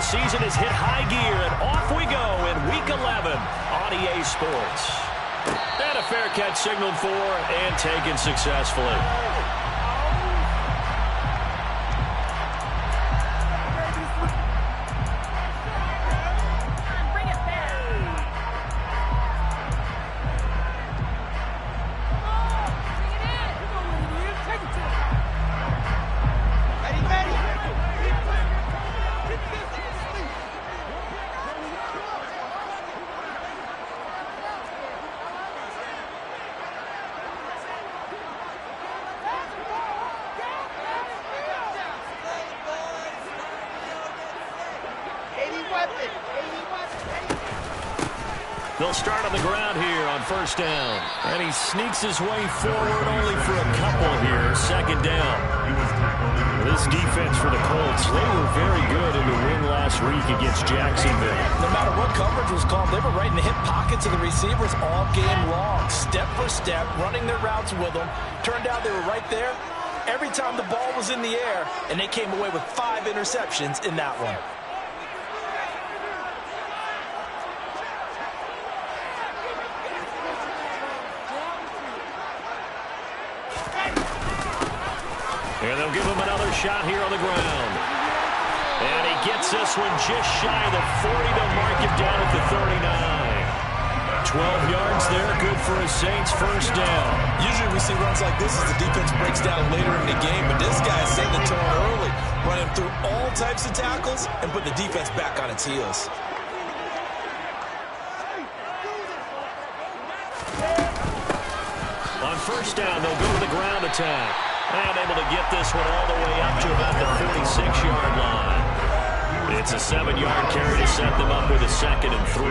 season has hit high gear, and off we go in Week 11 on EA Sports. And a fair catch signaled for and taken successfully. They'll start on the ground here on first down. And he sneaks his way forward only for a couple here. Second down. This defense for the Colts, they were very good in the win last week against Jacksonville. No matter what coverage was called, they were right in the hip pockets of the receivers all game long. Step for step, running their routes with them. Turned out they were right there every time the ball was in the air, and they came away with 5 interceptions in that one. And they'll give him another shot here on the ground. And he gets this one just shy of the 40. They'll mark him down at the 39. 12 yards there, good for a Saints first down. Usually we see runs like this as the defense breaks down later in the game, but this guy is setting the tone early, running through all types of tackles and putting the defense back on its heels. On first down, they'll go to the ground attack. And able to get this one all the way up to about the 46-yard line. It's a 7-yard carry to set them up with a 2nd and 3.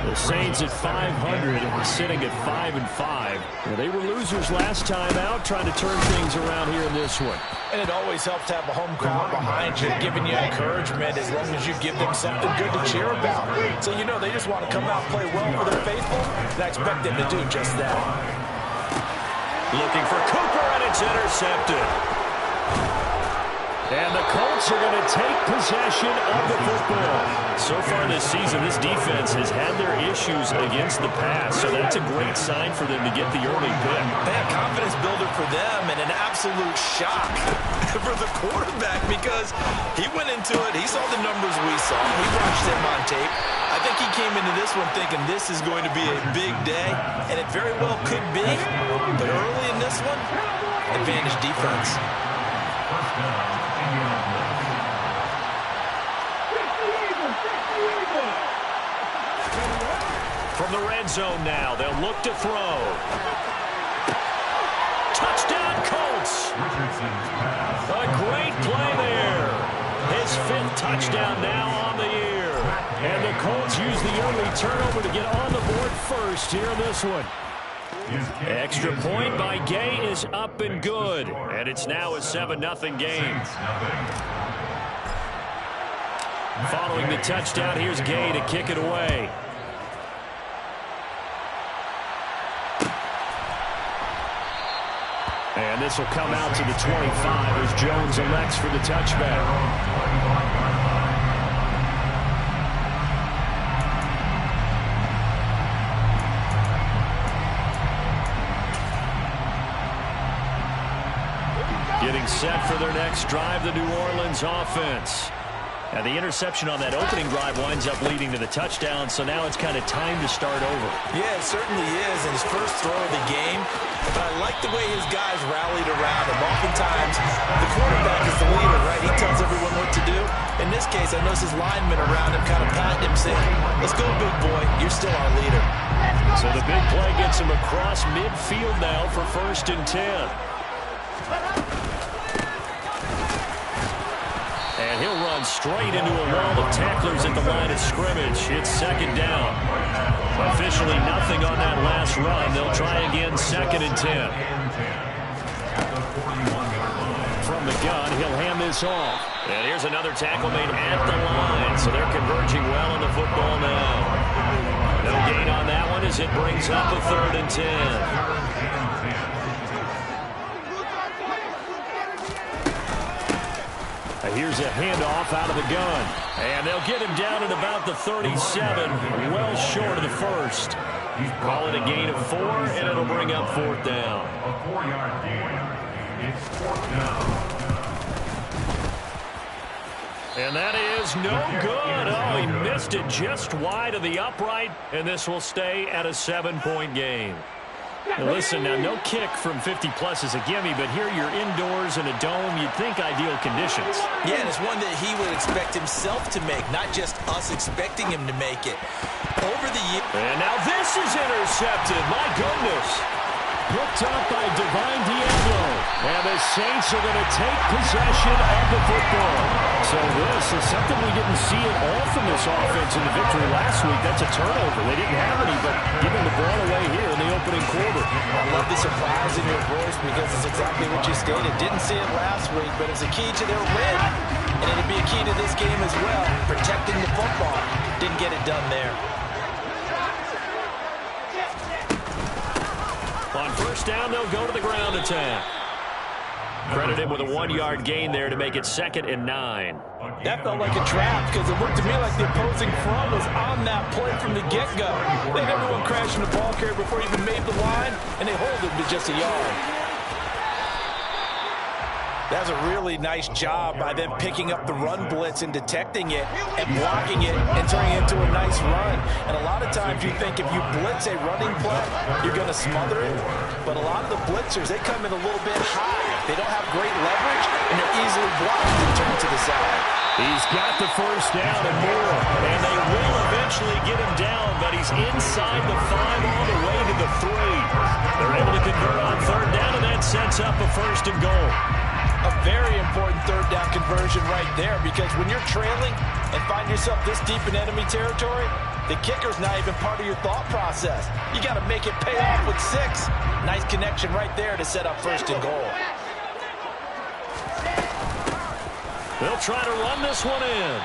The Saints at 500, sitting at 5-5. Well, they were losers last time out, trying to turn things around here in this one. And it always helps to have a home crowd behind you, giving you encouragement as long as you give them something good to cheer about. So you know they just want to come out and play well for their faithful, and I expect them to do just that. Looking for Cooper, and it's intercepted. And the Colts are going to take possession of the football. So far this season, this defense has had their issues against the pass, so that's a great sign for them to get the early pick. A confidence builder for them and an absolute shock for the quarterback because he went into it, he saw the numbers we saw, we watched him on tape. I think he came into this one thinking this is going to be a big day, and it very well could be, but early in this one, advantage defense. From the red zone now, they'll look to throw. Touchdown, Colts! A great play there. His 5th touchdown now on the year. And the Colts use the early turnover to get on the board first here in this one. Extra point by Gay is up and good. And it's now a 7-0 game. Following the touchdown, here's Gay to kick it away. And this will come out to the 25 as Jones elects for the touchback. Getting set for their next drive, the New Orleans offense. And the interception on that opening drive winds up leading to the touchdown, so now it's kind of time to start over. Yeah, it certainly is, and his first throw of the game. But I like the way his guys rallied around him. Oftentimes, the quarterback is the leader, right? He tells everyone what to do. In this case, I noticed his linemen around him kind of patting him, saying, "Let's go, big boy. You're still our leader." So the big play gets him across midfield now for 1st and 10. And he'll run straight into a wall of tacklers at the line of scrimmage. It's 2nd down. Officially nothing on that last run. They'll try again 2nd and 10. From the gun, he'll hand this off. And here's another tackle made at the line. So they're converging well on the football now. No gain on that one as it brings up a 3rd and 10. Here's a handoff out of the gun. And they'll get him down at about the 37, well short of the first. Call it a gain of 4, and it'll bring up 4th down. A 4-yard gain. It's 4th down. And that is no good. Oh, he missed it just wide of the upright, and this will stay at a 7-point game. Now listen, now no kick from 50-plus is a gimme, but here you're indoors in a dome. You'd think ideal conditions. Yeah, and it's one that he would expect himself to make, not just us expecting him to make it. Over the year. And now this is intercepted. My goodness. Hooked up by Divine Diablo. And the Saints are going to take possession of the football. So this is something we didn't see at all from this offense in the victory last week. That's a turnover. They didn't have any, but giving the ball away here in the opening quarter. I love the surprise in your voice because it's exactly what you stated. Didn't see it last week, but it's a key to their win. And it'll be a key to this game as well. Protecting the football. Didn't get it done there. On first down, they'll go to the ground attack. Credited with a 1-yard gain there to make it 2nd and 9. That felt like a trap because it looked to me like the opposing front was on that play from the get-go. They had everyone crashing the ball carrier before he even made the line, and they hold it to just a yard. That's a really nice job by them picking up the run blitz and detecting it and blocking it and turning it into a nice run. And a lot of times you think if you blitz a running play, you're going to smother it. But a lot of the blitzers, they come in a little bit high. They don't have great leverage, and they're easily blocked and turned to the side. He's got the first down and more. And they will eventually get him down, but he's inside the 5 all the way to the 3. They're able to convert on 3rd down, and that sets up a 1st and goal. A very important 3rd down conversion right there, because when you're trailing and find yourself this deep in enemy territory, the kicker's not even part of your thought process. You got to make it pay off with 6. Nice connection right there to set up 1st and goal. They'll try to run this one in.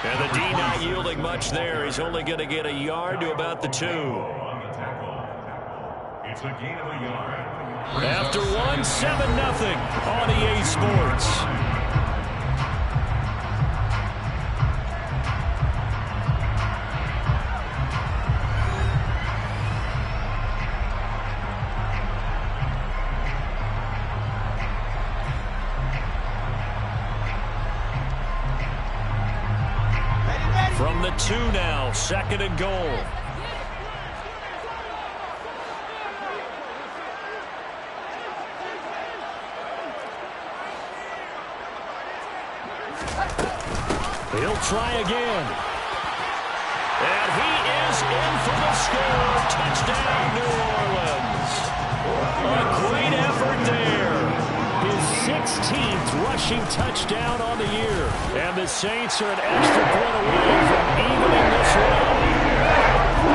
And the D not yielding much there. He's only going to get a yard to about the 2. It's a gain of a yard. After 1, 7-0 on EA Sports. From the 2 now, 2nd and goal. He'll try again. And he is in for the score. Touchdown, New Orleans. A great effort there. His 16th rushing touchdown on the year. And the Saints are an extra point away from evening this one.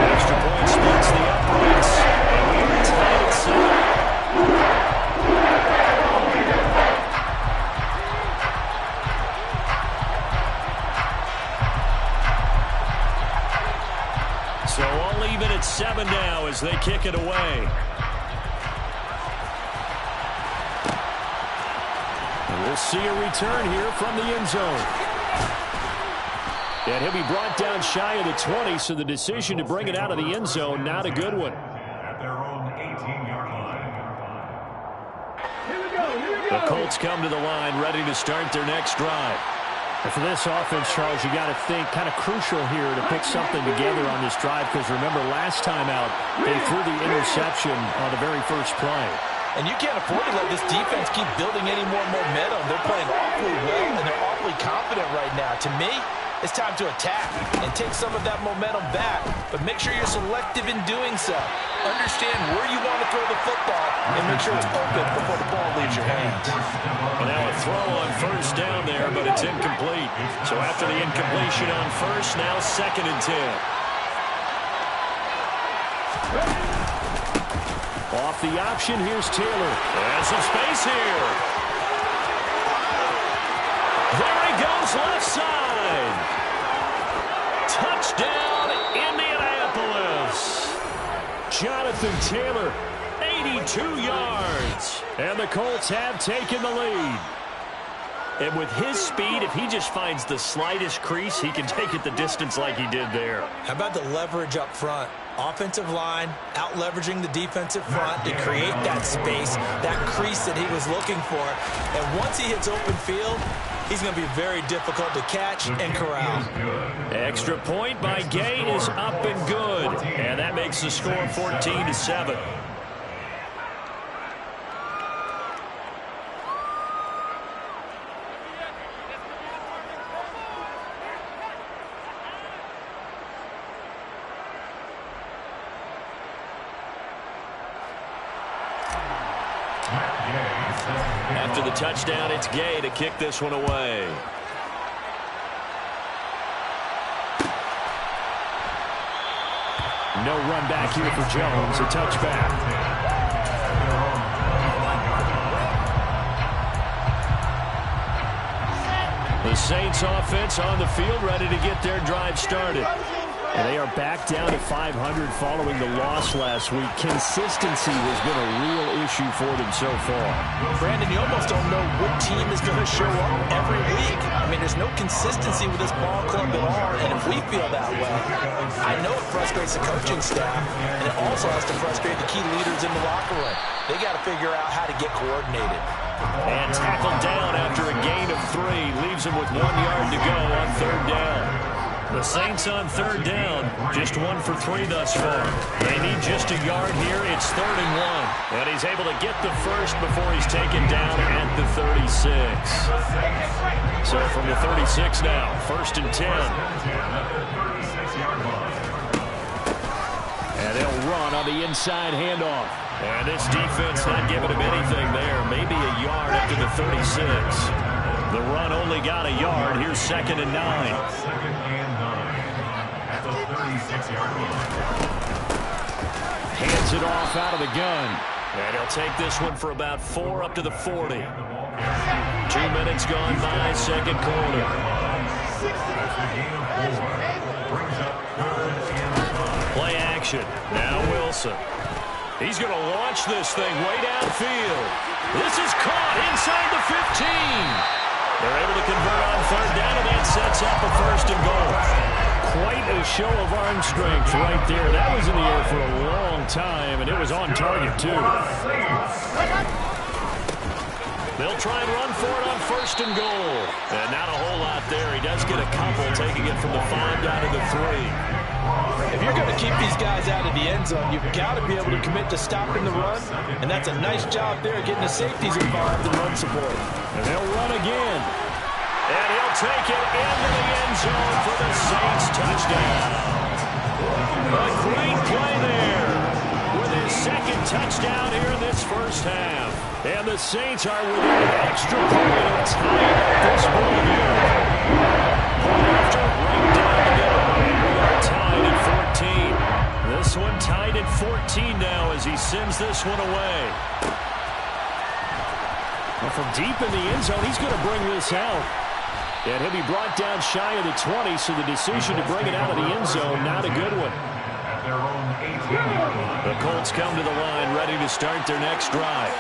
Extra point splits the uprights. And we are tied at 7. So all even at 7 now as they kick it away. And we'll see a return here from the end zone. And he'll be brought down shy of the 20, so the decision to bring it out of the end zone, not a good one. At their own 18-yard line. The Colts come to the line ready to start their next drive. And for this offense, Charles, you got to think kind of crucial here to put something together on this drive, because remember last time out they threw the interception on the very first play. And you can't afford to let this defense keep building any more momentum. They're playing awfully well, and they're awfully confident right now. To me, it's time to attack and take some of that momentum back, but make sure you're selective in doing so. Understand where you want to throw the football and make sure it's open before the ball leaves your hands. And now a throw on first down there, but it's incomplete. So after the incompletion on first, now 2nd and 10. Off the option, here's Taylor. And some space here. There he goes, left side. Touchdown, Indianapolis. Jonathan Taylor, 82 yards. And the Colts have taken the lead. And with his speed, if he just finds the slightest crease, he can take it the distance like he did there. How about the leverage up front? Offensive line out-leveraging the defensive front to create that space, that crease that he was looking for. And once he hits open field, he's going to be very difficult to catch and corral. Extra point by Gay is up and good. And that makes the score 14-7. After the touchdown, it's Gay to kick this one away. No run back here for Jones. A touchback. The Saints offense on the field, ready to get their drive started. And they are back down to 500 following the loss last week. Consistency has been a real issue for them so far. Brandon, you almost don't know what team is going to show up every week. I mean, there's no consistency with this ball club at all, and if we feel that way, I know it frustrates the coaching staff, and it also has to frustrate the key leaders in the locker room. They got to figure out how to get coordinated. And tackled down after a gain of 3. Leaves him with 1 yard to go on third down. The Saints on third down, just 1 for 3 thus far. They need just a yard here. It's 3rd and 1. And he's able to get the first before he's taken down at the 36. So from the 36 now, 1st and 10. And they'll run on the inside handoff. And this defense not giving him anything there. Maybe a yard after the 36. The run only got a yard. Here's 2nd and 9. 2nd and 9 at the 36-yard line. Hands it off out of the gun. And he'll take this one for about 4 up to the 40. 2 minutes gone by, second quarter. Play action. Now Wilson. He's going to launch this thing way downfield. This is caught inside the 15. They're able to convert on third down, and that sets up a 1st and goal. Quite a show of arm strength right there. That was in the air for a long time, and it was on target, too. They'll try and run for it on 1st and goal. And not a whole lot there. He does get a couple, taking it from the 5 down to the 3. If you're going to keep these guys out of the end zone, you've got to be able to commit to stopping the run, and that's a nice job there getting the safeties involved in run support. And they'll run again. And he'll take it into the end zone for the Saints touchdown. A great play there with his 2nd touchdown here in this first half. And the Saints are within an extra point of tying up this ball game. After right down the middle, we are tied at 14. This one tied at 14 now as he sends this one away. Well, from deep in the end zone, he's going to bring this out. And he'll be brought down shy of the 20, so the decision to bring it out of the end zone, not a good one. The Colts come to the line ready to start their next drive.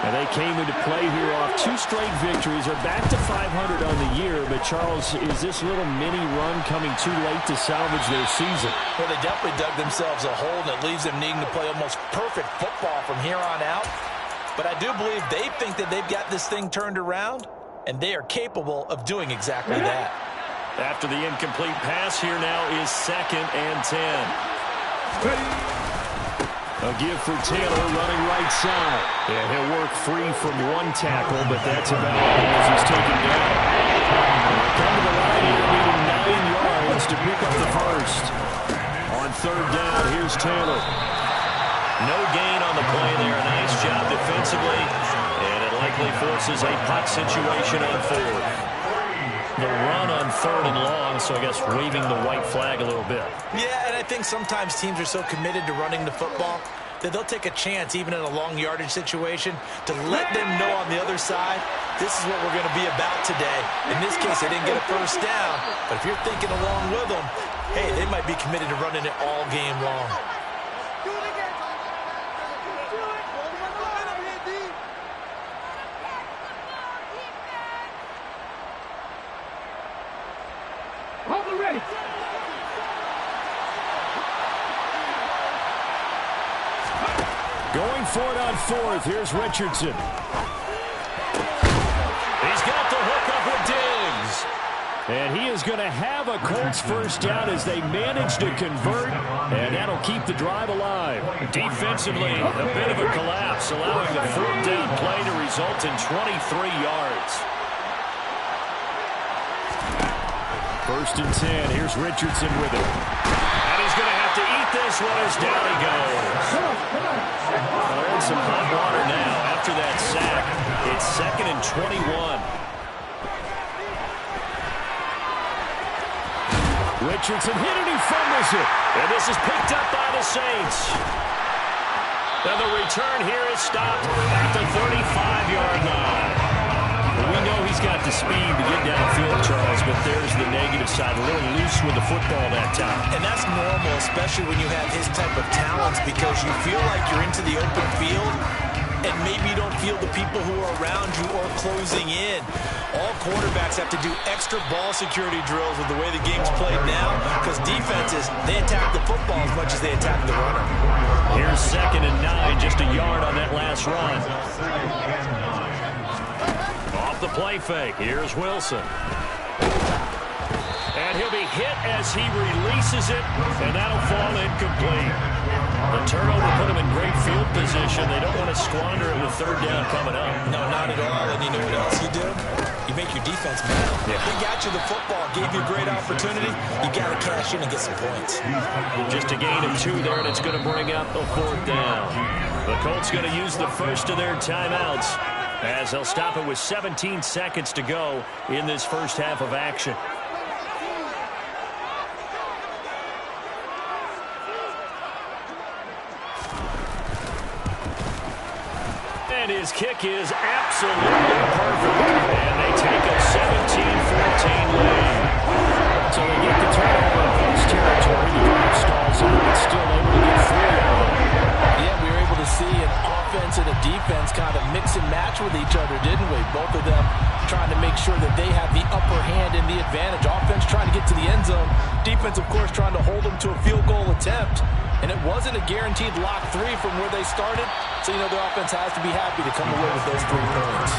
And they came into play here off 2 straight victories. They're back to 500 on the year. But, Charles, is this little mini run coming too late to salvage their season? Well, they definitely dug themselves a hole that leaves them needing to play almost perfect football from here on out. But I do believe they think that they've got this thing turned around, and they are capable of doing exactly that. After the incomplete pass, here now is 2nd and 10. A give for Taylor running right side. And he'll work free from 1 tackle, but that's about all as he's taken down. And they'll come to the line here needing 9 yards to pick up the first. On third down, here's Taylor. No gain on the play there. Nice job defensively. And it likely forces a punt situation on 4th. The run on 3rd and long, so I guess waving the white flag a little bit. Yeah, and I think sometimes teams are so committed to running the football that they'll take a chance, even in a long yardage situation, to let them know on the other side, this is what we're going to be about today. In this case, they didn't get a first down, but if you're thinking along with them, hey, they might be committed to running it all game long. Going for it on fourth. Here's Richardson. He's got the hook up with Diggs. And he is going to have a Colts first down as they manage to convert, and that'll keep the drive alive. Defensively, a bit of a collapse, allowing the fourth down play to result in 23 yards. First and 10. Here's Richardson with it. And he's going to have to eat this one as down he goes. They're in some hot water now after that sack. It's 2nd and 21. Richardson hit and he fumbles it. And this is picked up by the Saints. And the return here is stopped at the 35-yard line. We know he's got the speed to get downfield, Charles, but there's the negative side. A little loose with the football that time. And that's normal, especially when you have his type of talents, because you feel like you're into the open field and maybe you don't feel the people who are around you or closing in. All quarterbacks have to do extra ball security drills with the way the game's played now, because defenses, they attack the football as much as they attack the runner. Here's 2nd and 9, just a yard on that last run. Off the play fake, here's Wilson. And he'll be hit as he releases it, and that'll fall incomplete. The turnover put him in great field position. They don't want to squander it with third down coming up. No, not at all. And you know what else you do? You make your defense mad. Yeah. They got you the football, gave you a great opportunity. You got to cash in and get some points. Just a gain of 2 there, and it's going to bring up a fourth down. The Colts going to use the first of their timeouts as they'll stop it with 17 seconds to go in this first half of action. And his kick is absolutely perfect. And they take a 17-14 lead. So they get the turnover in Colts territory. The drive stalls out, but still able to get free out of it. Yeah, we were able to see an offense and a defense kind of mix and match with each other, didn't we? Both of them trying to make sure that they have the upper hand and the advantage. Offense trying to get to the end zone. Defense, of course, trying to hold them to a field goal attempt. And it wasn't a guaranteed lock 3 from where they started. So, you know, the offense has to be happy to come away with those 3 points.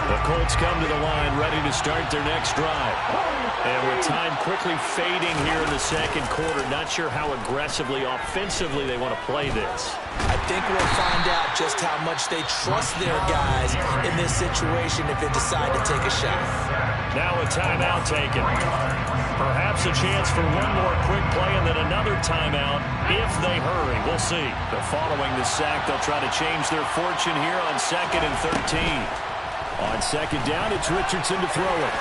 The Colts come to the line ready to start their next drive. And with time quickly fading here in the second quarter, not sure how aggressively, offensively they want to play this. I think we'll find out just how much they trust their guys in this situation if they decide to take a shot. Now a timeout taken. Perhaps a chance for one more quick play and then another timeout if they hurry. We'll see. But following the sack, they'll try to change their fortune here on 2nd and 13. On second down, it's Richardson to throw it.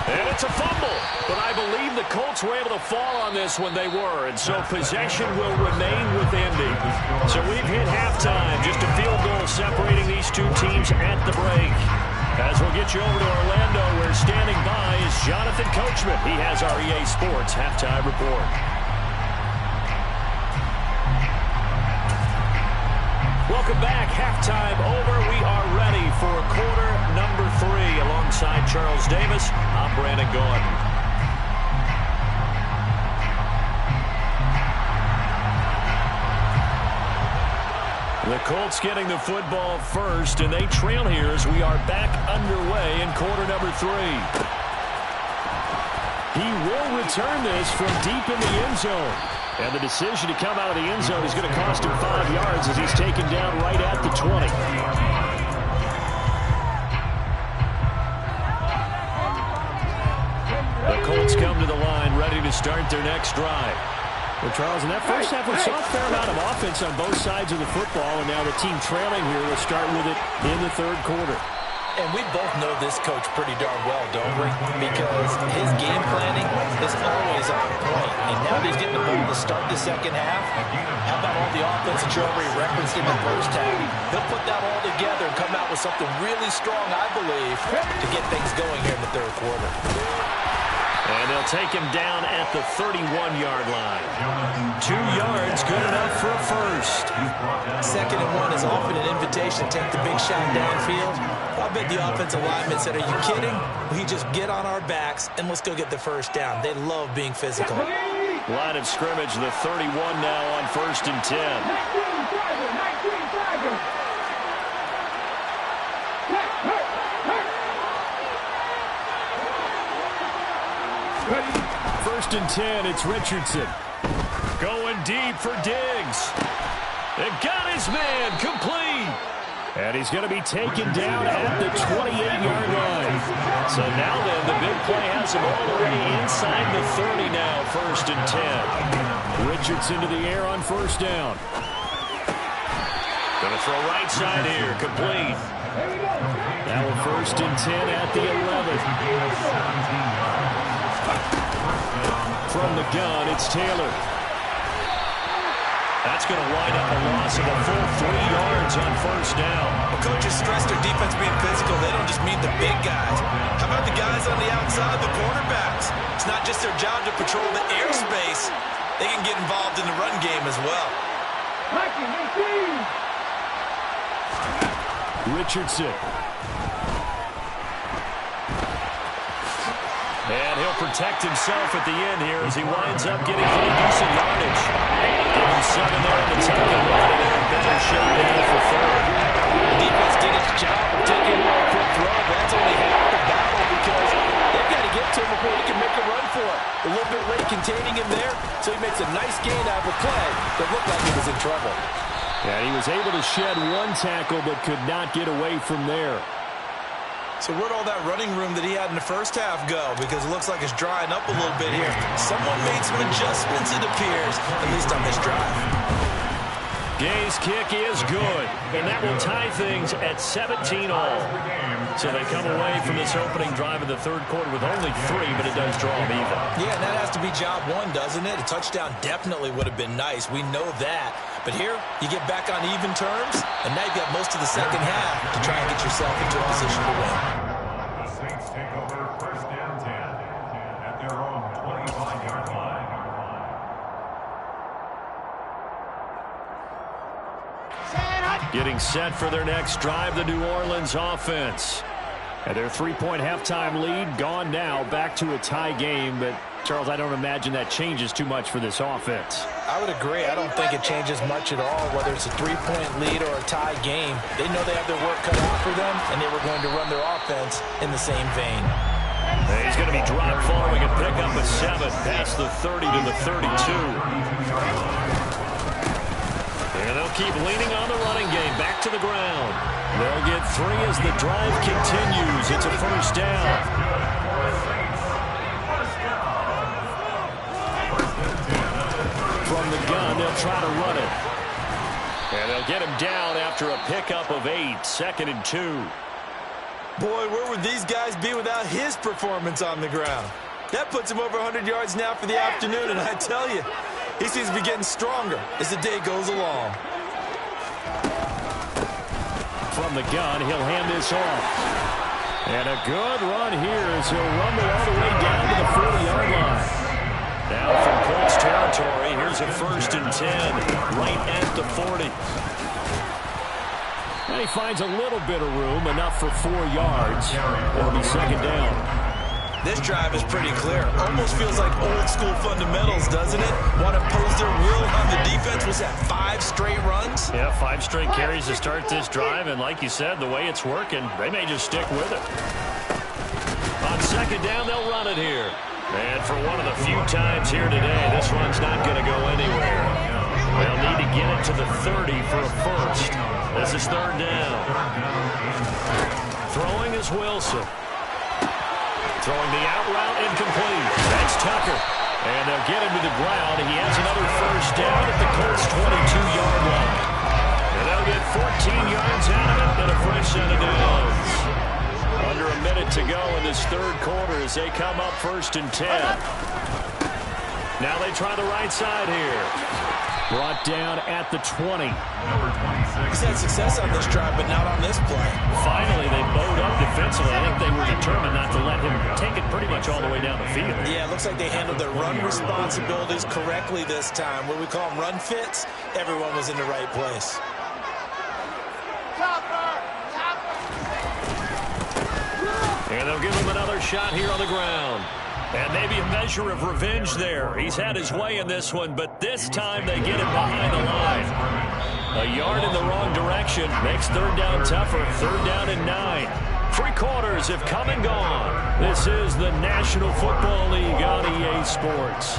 And it's a fumble, but I believe the Colts were able to fall on this when they were, and so possession will remain with Indy. So we've hit halftime, just a field goal separating these two teams at the break. As we'll get you over to Orlando, where standing by is Jonathan Coachman. He has our EA Sports Halftime Report. Welcome back. Halftime over. We are ready for quarter number 3. Alongside Charles Davis, I'm Brandon Gaudin. The Colts getting the football first, and they trail here as we are back underway in quarter number 3. He will return this from deep in the end zone. And the decision to come out of the end zone is going to cost him 5 yards as he's taken down right at the 20. The Colts come to the line ready to start their next drive. Well, Charles, in that first half, we saw a fair amount of offense on both sides of the football, and now the team trailing here will start with it in the third quarter. And we both know this coach pretty darn well, don't we? Because his game planning is always on point. And now that he's getting the ball to start the second half, how about all the offense that you already referenced in the first half? He'll put that all together and come out with something really strong, I believe, to get things going here in the third quarter. And they'll take him down at the 31-yard line. 2 yards, good enough for a first. 2nd and 1 is often an invitation to take the big shot downfield. I bet the offensive lineman said, are you kidding? We just get on our backs and let's go get the first down. They love being physical. Line of scrimmage, the 31 now on 1st and 10. First and 10, it's Richardson. Going deep for Diggs. They got his man complete. And he's going to be taken down at the 28-yard line. So now then, the big play has him all the way inside the 30 now, 1st and 10. Richardson to the air on 1st down. Going to throw right side here, complete. Now a 1st and 10 at the 11. From the gun, it's Taylor. That's going to wind up a loss of a full 3 yards on 1st down. Well, coaches stress their defense being physical. They don't just mean the big guys. How about the guys on the outside, the cornerbacks? It's not just their job to patrol the airspace. They can get involved in the run game as well. Richardson. And he'll protect himself at the end here as he winds up getting pretty decent yardage. Give him 7 there in the tuck and run, and better shut down for 3rd. The defense did its job of taking a quick throw, but that's only half the battle because they've got to get to him before he can make a run for it. A little bit late containing him there, so he makes a nice gain out of a play that looked like he was in trouble. And he was able to shed 1 tackle but could not get away from there. So where'd all that running room that he had in the first half go? Because it looks like it's drying up a little bit here. Someone made some adjustments, it appears, at least on this drive. Gay's kick is good, and that will tie things at 17 all. So they come away from this opening drive in the 3rd quarter with only 3, but it does draw them even. Yeah, and that has to be job 1, doesn't it? A touchdown definitely would have been nice. We know that. But here, you get back on even terms, and now you've got most of the second half to try and get yourself into a position to win. The Saints take over 1st and 10 at their own 25-yard line. Getting set for their next drive, the New Orleans offense. And their 3-point halftime lead gone now, back to a tie game. But, Charles, I don't imagine that changes too much for this offense. I would agree. I don't think it changes much at all, whether it's a 3-point lead or a tie game. They know they have their work cut out for them, and they were going to run their offense in the same vein. He's going to be dropped following a pickup of 7 past the 30 to the 32. And they'll keep leaning on the running game. Back to the ground. They'll get 3 as the drive continues. It's a 1st down. From the gun, they'll try to run it. And they'll get him down after a pickup of 8. 2nd and 2. Boy, where would these guys be without his performance on the ground? That puts him over 100 yards now for the afternoon, and I tell you, he seems to be getting stronger as the day goes along. From the gun, he'll hand this off. And a good run here as he'll rumble all the way down to the 40-yard line. Now from Colts territory, here's a 1st and 10, right at the 40. And he finds a little bit of room, enough for 4 yards. It'll be 2nd down. This drive is pretty clear. Almost feels like old school fundamentals, doesn't it? Want to impose their will on the defense. Was that 5 straight runs? Yeah, 5 straight carries to start this drive, and like you said, the way it's working, they may just stick with it. On 2nd down, they'll run it here. And for one of the few times here today, this run's not going to go anywhere. They'll need to get it to the 30 for a first. This is 3rd down. Throwing is Wilson. Throwing the out route incomplete. That's Tucker. And they'll get him to the ground. He has another 1st down at the Colts' 22-yard line. And they'll get 14 yards out of it and a fresh set of downs. Under a minute to go in this 3rd quarter as they come up 1st and 10. Now they try the right side here. Brought down at the 20. He's had success on this drive, but not on this play. Finally, they bowed up defensively. I think they were determined not to let him take it pretty much all the way down the field. Yeah, it looks like they handled their run responsibilities correctly this time. What we call them run fits, everyone was in the right place. And they'll give him another shot here on the ground. And maybe a measure of revenge there. He's had his way in this one, but this time they get him behind the line. A yard in the wrong direction makes third down tougher. Third down and 9. 3 quarters have come and gone. This is the National Football League on EA Sports.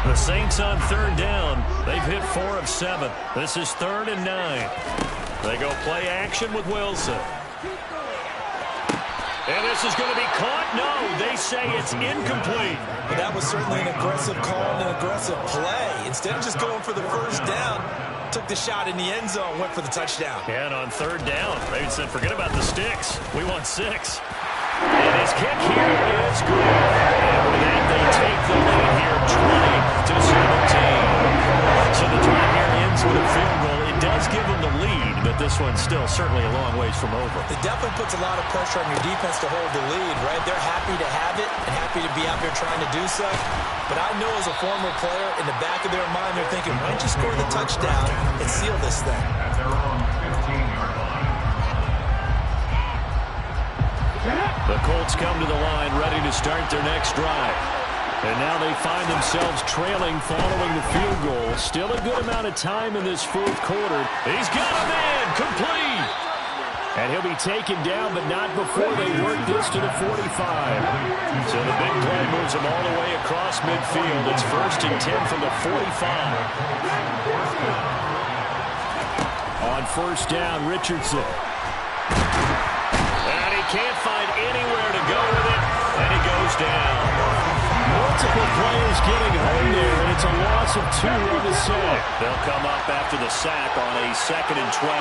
The Saints on third down. They've hit 4 of 7. This is 3rd and 9. They go play action with Wilson. And this is going to be caught. No, they say it's incomplete. But that was certainly an aggressive call and an aggressive play. Instead of just going for the first down, took the shot in the end zone, went for the touchdown. And on third down, they said, forget about the sticks. We want 6. And his kick here is good. And with that, they take the lead here, 20-17. So the drive here ends with a field goal. It does give them the lead, but this one's still certainly a long ways from over. It definitely puts a lot of pressure on your defense to hold the lead, right? They're happy to have it and happy to be out there trying to do so. But I know as a former player, in the back of their mind, they're thinking, why don't you score the touchdown and seal this thing? At their own 15-yard line. The Colts come to the line ready to start their next drive. And now they find themselves trailing following the field goal. Still a good amount of time in this fourth quarter. He's got a man, complete. And he'll be taken down, but not before they work this to the 45. So the big play moves him all the way across midfield. It's 1st and 10 from the 45. On first down, Richardson. And he can't find anywhere to go with it, and he goes down. Multiple players getting home there, and it's a loss of 2 on the sack. They'll come up after the sack on a 2nd and 12.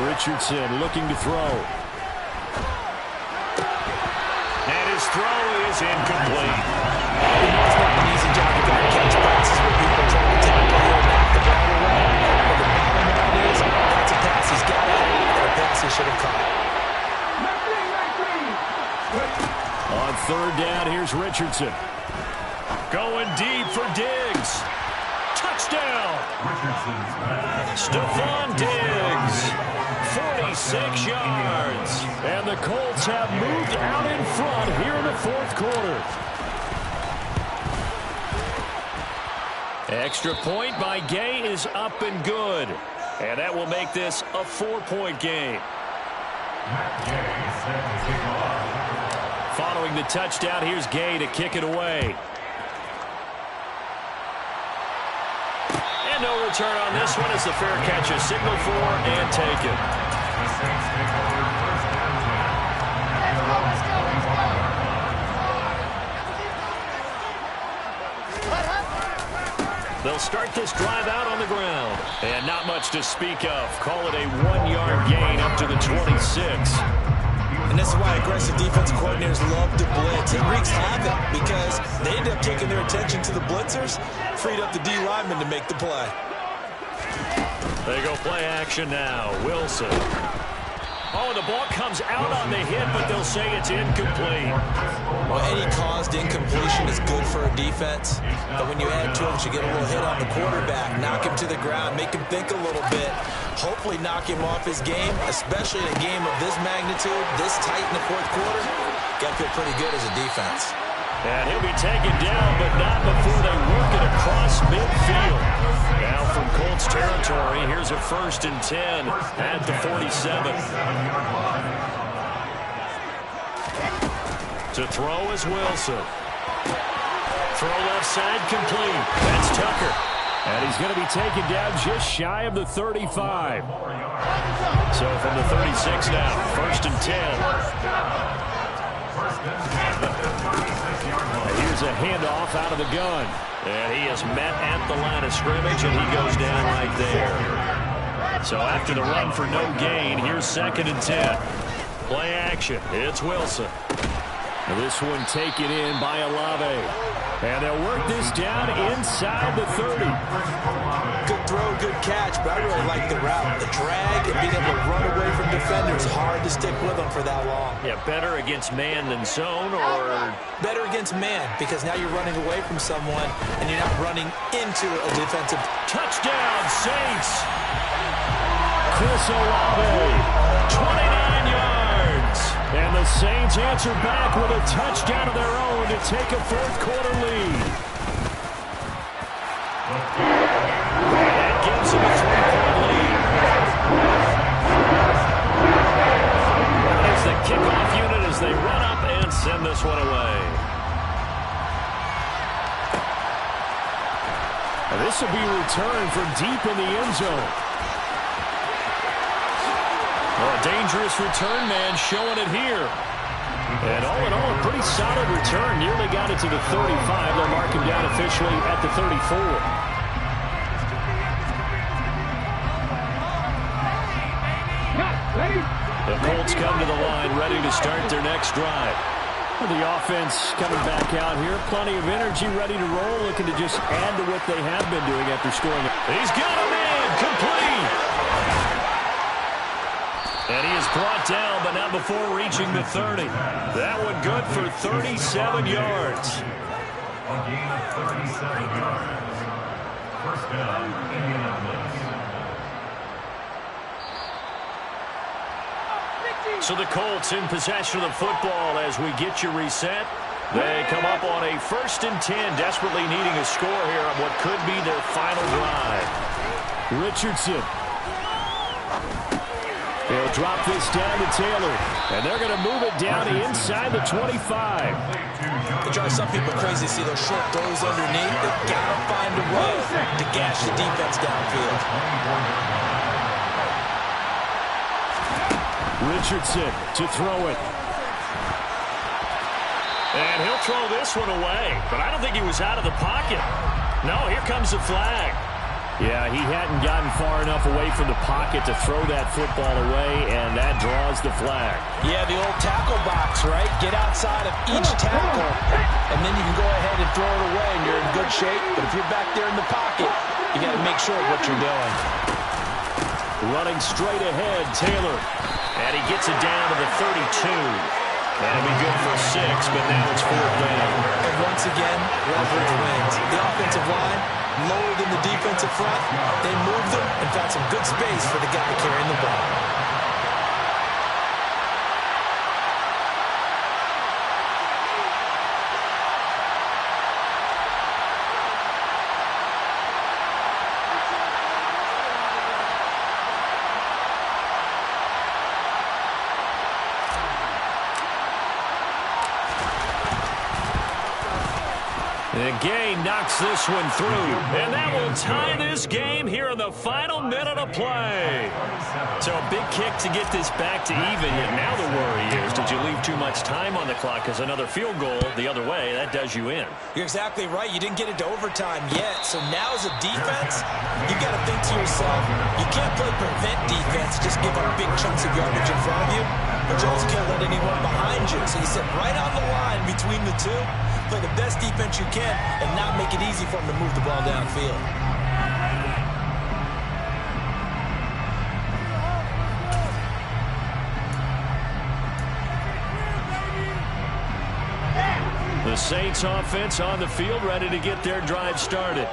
Richardson looking to throw. And his throw is incomplete. It's not an easy job to go and catch passes where people try to tackle you and knock the ball away. But the bottom line is, that's a pass he's got it, and a pass he should have caught. On third down, here's Richardson. Going deep for Diggs. Touchdown! Stephon Diggs. 46 yards. And the Colts have moved out in front here in the fourth quarter. Extra point by Gay is up and good. And that will make this a 4-point game. Following the touchdown, here's Gay to kick it away. And no return on this one as the fair catch is signaled for and taken. They'll start this drive out on the ground. And not much to speak of. Call it a 1-yard gain up to the 26. And this is why aggressive defensive coordinators love to blitz. It wreaks havoc because they end up taking their attention to the blitzers, freed up the D lineman to make the play. They go play action now. Wilson. Oh, the ball comes out on the hit, but they'll say it's incomplete. Well, any caused incompletion is good for a defense. But when you add to it, you get a little hit on the quarterback, knock him to the ground, make him think a little bit, hopefully knock him off his game, especially in a game of this magnitude, this tight in the fourth quarter. Got to feel pretty good as a defense. And he'll be taken down, but not before they work it across midfield. Now from Colts territory, here's a 1st and 10 at the 47. To throw is Wilson. Throw left side complete. That's Tucker. And he's going to be taken down just shy of the 35. So from the 36 now, 1st and 10. Here's a handoff out of the gun. And he is met at the line of scrimmage, and he goes down right there. So after the run for no gain, here's 2nd and 10. Play action. It's Wilson. This one taken in by Olave. And they'll work this down inside the 30. Good throw, good catch, but I really like the route. The drag and being able to run away from defenders, hard to stick with them for that long. Yeah, better against man than zone, or? Better against man, because now you're running away from someone and you're not running into a defensive. Touchdown, Saints! Chris Olave, 29 yards. And the Saints answer back with a touchdown of their own to take a fourth-quarter lead. That gives them a 3-point lead. That is the kickoff unit as they run up and send this one away. This will be returned from deep in the end zone. Well, a dangerous return man showing it here. And all in all, a pretty solid return. Nearly got it to the 35. They'll mark him down officially at the 34. The Colts come to the line, ready to start their next drive. The offense coming back out here. Plenty of energy, ready to roll, looking to just add to what they have been doing after scoring. He's got a man, complete. And he is brought down, but not before reaching the 30. That one good for 37 yards. A gain of 37 yards. First down, Indianapolis. So the Colts in possession of the football as we get you reset. They come up on a 1st and 10, desperately needing a score here on what could be their final drive. Richardson. They'll drop this down to Taylor, and they're going to move it down inside the 25. It drives some people crazy to see those short throws underneath. They've got to find a way to gash the defense downfield. Richardson to throw it. And he'll throw this one away, but I don't think he was out of the pocket. No, here comes the flag. Yeah, he hadn't gotten far enough away from the pocket to throw that football away, and that draws the flag. Yeah, the old tackle box, right? Get outside of each tackle, and then you can go ahead and throw it away, and you're in good shape. But if you're back there in the pocket, you got to make sure of what you're doing. Running straight ahead, Taylor. And he gets it down to the 32. That'll be good for 6, but now it's 4th down. And once again, leverage wins. The offensive line lower than the defensive front. They moved them and found some good space for the guy carrying the ball. And Gay knocks this one through. And that will tie this game here in the final minute of play. So a big kick to get this back to even. Yet now the worry is, did you leave too much time on the clock? Because another field goal the other way, that does you in. You're exactly right. You didn't get into overtime yet. So now as a defense, you've got to think to yourself, you can't play prevent defense, just give up big chunks of yardage in front of you. But you also can't let anyone behind you. So you sit right on the line between the two. Play the best defense you can and not make it easy for them to move the ball downfield. The Saints offense on the field, ready to get their drive started.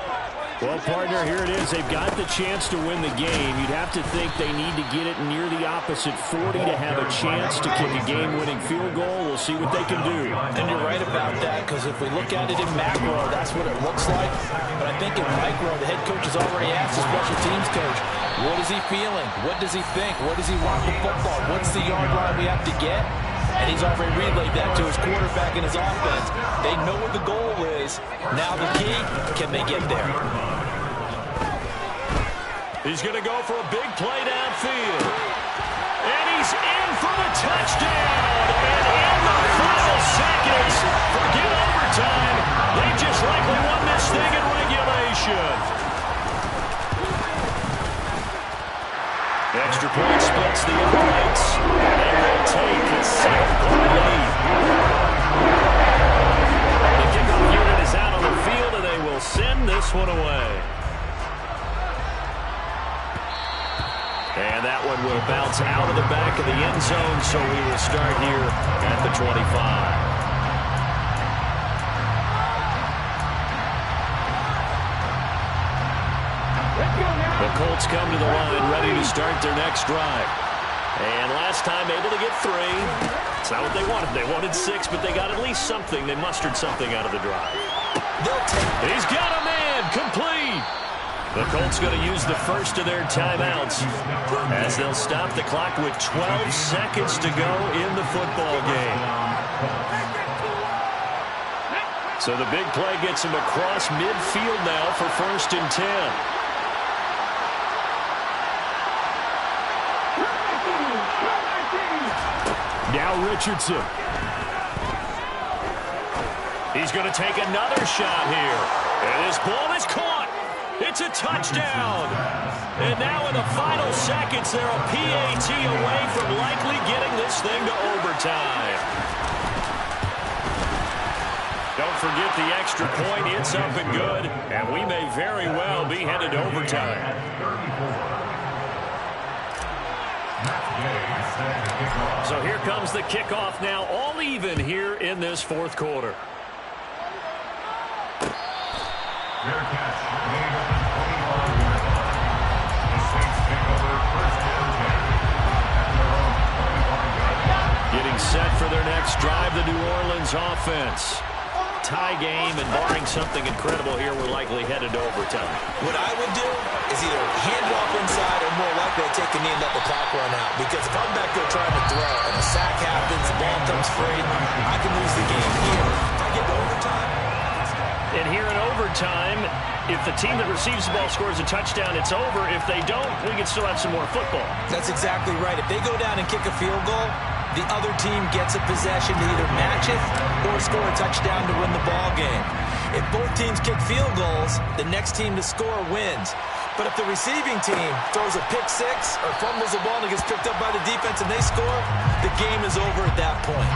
Well, partner, here it is. They've got the chance to win the game. You'd have to think they need to get it near the opposite 40 to have a chance to kick a game-winning field goal. We'll see what they can do. And you're right about that, because if we look at it in macro, that's what it looks like. But I think in micro, the head coach has already asked the special teams coach, what is he feeling? What does he think? What does he want the football? What's the yard line we have to get? And he's already relayed that to his quarterback and his offense. They know what the goal is. Now the key, can they get there? He's going to go for a big play downfield. And he's in for the touchdown. And in the final seconds, forget overtime. They just likely won this thing in regulation. Extra point splits the uprights. And they will take It'll bounce out of the back of the end zone, so we will start here at the 25. The Colts come to the line, ready to start their next drive. And last time able to get 3. It's not what they wanted. They wanted 6, but they got at least something. They mustered something out of the drive. He's got a man, complete. The Colts going to use the first of their timeouts as they'll stop the clock with 12 seconds to go in the football game. So the big play gets him across midfield now for 1st and 10. Now Richardson. He's going to take another shot here. And this ball is caught. It's a touchdown. And now in the final seconds, they're a PAT away from likely getting this thing to overtime. Don't forget the extra point. It's up and good. And we may very well be headed to overtime. So here comes the kickoff now, all even here in this 4th quarter. Fair catch made at the 25-yard line. The Saints take over 1st and 10 at their own 25-yard line. Getting set for their next drive, the New Orleans offense. Tie game, and barring something incredible here, we're likely headed to overtime. What I would do is either hand it off inside or more likely to take a knee and let the clock run out. Because if I'm back there trying to throw and a sack happens, the ball comes free, I can lose the game here. If I get to overtime. And here in overtime, if the team that receives the ball scores a touchdown, it's over. If they don't, we can still have some more football. That's exactly right. If they go down and kick a field goal, the other team gets a possession to either match it or score a touchdown to win the ball game. If both teams kick field goals, the next team to score wins. But if the receiving team throws a pick 6 or fumbles the ball and it gets picked up by the defense and they score, the game is over at that point.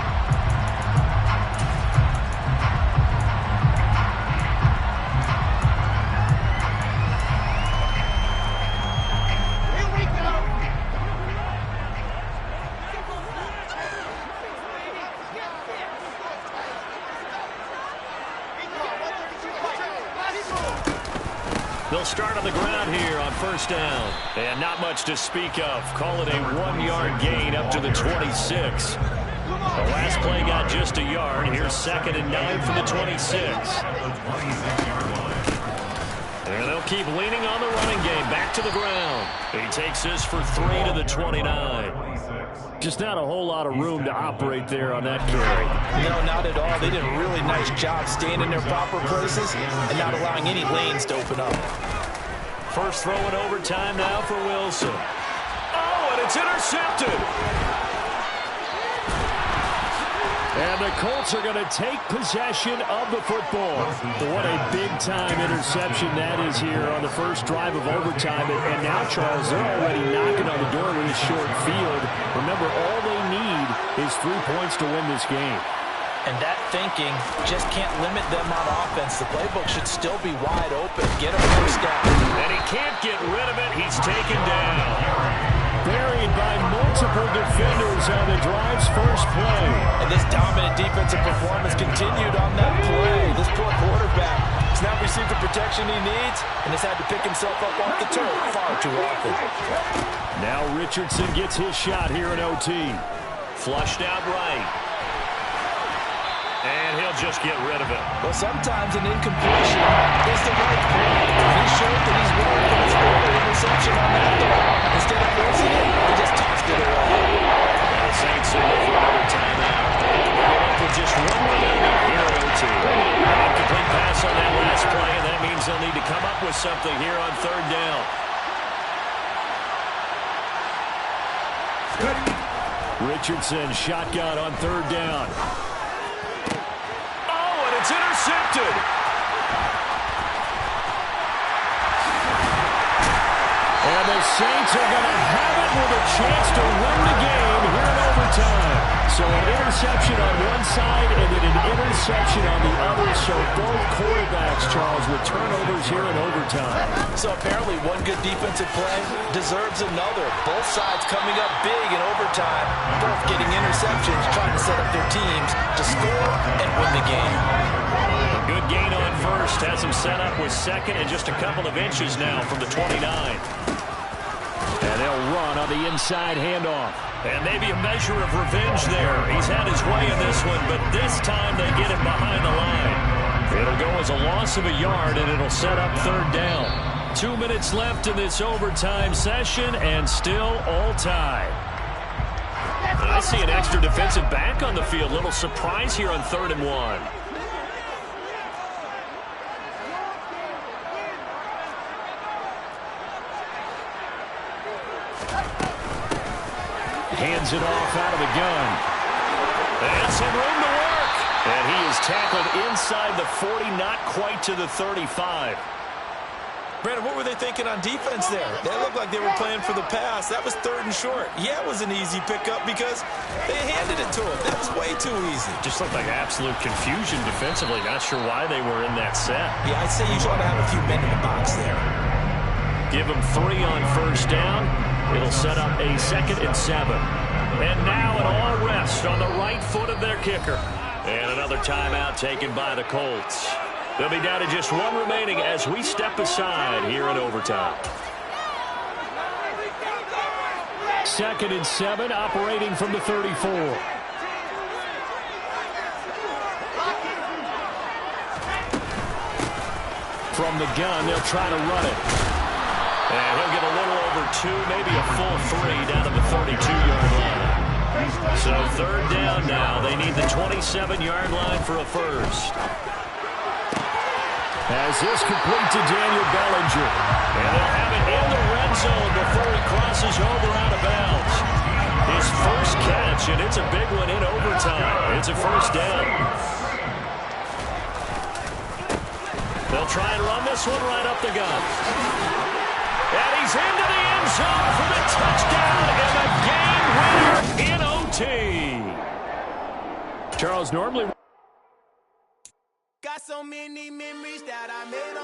They'll start on the ground here on 1st down. And not much to speak of. Call it a 1-yard gain up to the 26. The last play got just a yard. Here's 2nd and 9 from the 26. And they'll keep leaning on the running game. Back to the ground. He takes this for 3 to the 29. Just not a whole lot of room to operate there on that carry. No, not at all. They did a really nice job staying in their proper places and not allowing any lanes to open up. First throw in overtime now for Wilson. Oh, and it's intercepted. And the Colts are going to take possession of the football. What a big-time interception that is here on the first drive of overtime. And now, Charles, they're already knocking on the door with this short field. Remember, all they need is 3 points to win this game. And that thinking just can't limit them on offense. The playbook should still be wide open. Get a first down. And he can't get rid of it. He's taken down. Buried by multiple defenders on the drive's first play. And this dominant defensive performance continued on that play. This poor quarterback has not received the protection he needs and has had to pick himself up off the turf far too often. Now Richardson gets his shot here in OT. Flushed out right. And he'll just get rid of it. Well, sometimes an incompletion is the right play. He showed that he's willing to his early interception on that throw. Instead of forcing it, he just tossed it away. And the Saints are in for another timeout. With just 1 remaining here at OT. Incomplete pass on that last play, and that means they'll need to come up with something here on 3rd down. Richardson shotgun on 3rd down. It's intercepted. And the Saints are going to have it with a chance to win the game here in overtime. So an interception on one side and an an interception on the other, so both quarterbacks, Charles, with turnovers here in overtime. So apparently one good defensive play deserves another. Both sides coming up big in overtime, both getting interceptions, trying to set up their teams to score and win the game. A good gain on first has him set up with second and just a couple of inches now from the 29. And they'll run on the inside handoff. And maybe a measure of revenge there. He's had his way in this one, but this time they get him behind the line. It'll go as a loss of a yard, and it'll set up third down. 2 minutes left in this overtime session, and still all tied. I see an extra defensive back on the field. Little surprise here on 3rd and 1. Hands it off out of the gun. And some room to work. And he is tackled inside the 40, not quite to the 35. Brandon, what were they thinking on defense there? They looked like they were playing for the pass. That was 3rd and short. Yeah, it was an easy pickup because they handed it to him. That was way too easy. Just looked like absolute confusion defensively. Not sure why they were in that set. Yeah, I'd say you ought to have a few men in the box there. Give him 3 on first down. It'll set up a 2nd and 7. And now it all rests on the right foot of their kicker. And another timeout taken by the Colts. They'll be down to just 1 remaining as we step aside here in overtime. 2nd and 7, operating from the 34. From the gun, they'll try to run it. And he'll get a little over 2, maybe a full 3 down to the 32-yard line. So 3rd down now. They need the 27-yard line for a first. As this complete to Daniel Bellinger. And they'll have it in the red zone before he crosses over out of bounds. His first catch, and it's a big one in overtime. It's a first down. They'll try and run this one right up the gut. And he's into the end zone for the touchdown and a game winner in OT. Charles, normally... Got so many memories that I made